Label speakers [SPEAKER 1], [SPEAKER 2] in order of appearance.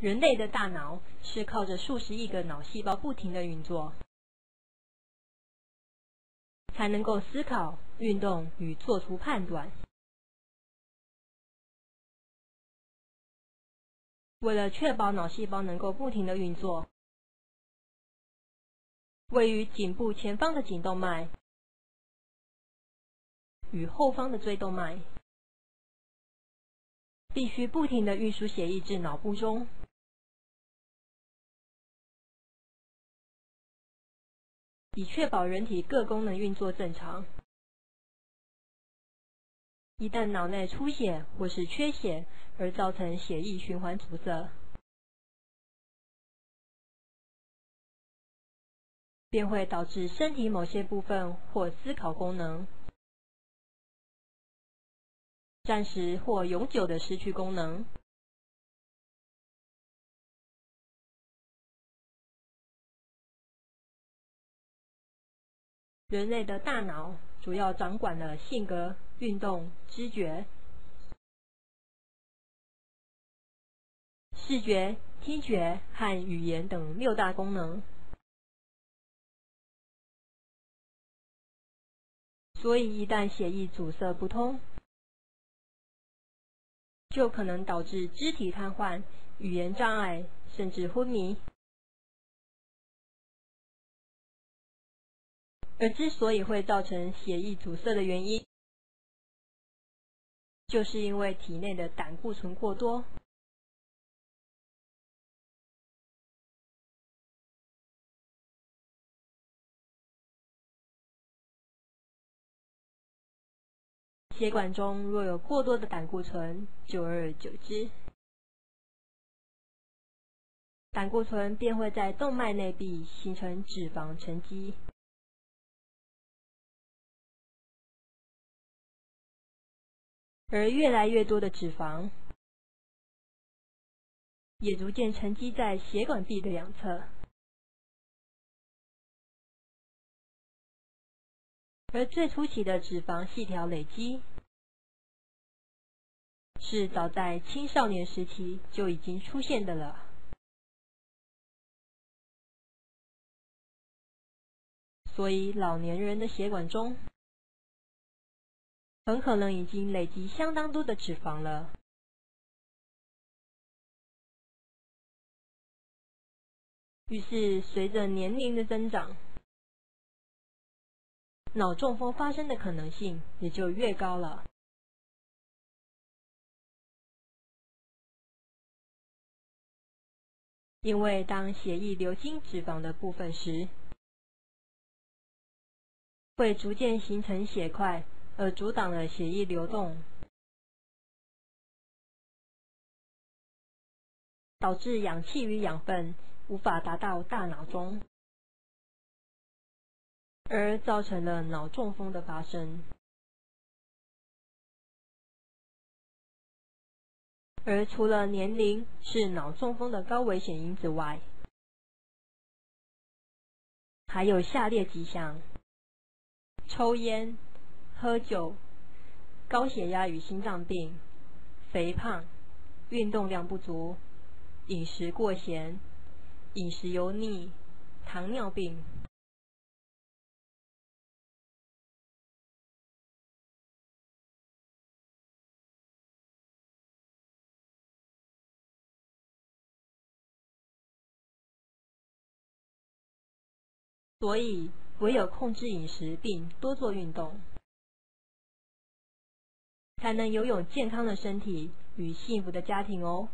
[SPEAKER 1] 人类的大脑是靠着数十亿个脑细胞不停地运作，才能够思考、运动与做出判断。为了确保脑细胞能够不停地运作，位于颈部前方的颈动脉与后方的椎动脉必须不停地运输血液至脑部中，以确保人体各功能运作正常。一旦脑内出血或是缺血而造成血液循环阻塞，便会导致身体某些部分或思考功能暂时或永久的失去功能。人类的大脑主要掌管了性格、运动、知觉、视觉、听觉和语言等6大功能。所以一旦血液阻塞不通，就可能导致肢体瘫痪、语言障碍，甚至昏迷。而之所以会造成血液阻塞的原因，就是因为体内的胆固醇过多。血管中若有过多的胆固醇，久而久之，胆固醇便会在动脉内壁形成脂肪沉积。而越来越多的脂肪也逐渐沉积在血管壁的两侧。而最初期的脂肪细条累积，是早在青少年时期就已经出现的了。所以老年人的血管中很可能已经累积相当多的脂肪了。于是随着年龄的增长，脑中风发生的可能性也就越高了。因为当血液流经脂肪的部分时，会逐渐形成血块，而阻挡了血液流动，导致氧气与养分无法达到大脑中，而造成了脑中风的发生。而除了年龄是脑中风的高危险因子外，还有下列几项：抽烟、喝酒、高血压与心脏病、肥胖、运动量不足、饮食过咸、饮食油腻、糖尿病。所以唯有控制饮食并多做运动，才能拥有健康的身体与幸福的家庭哦。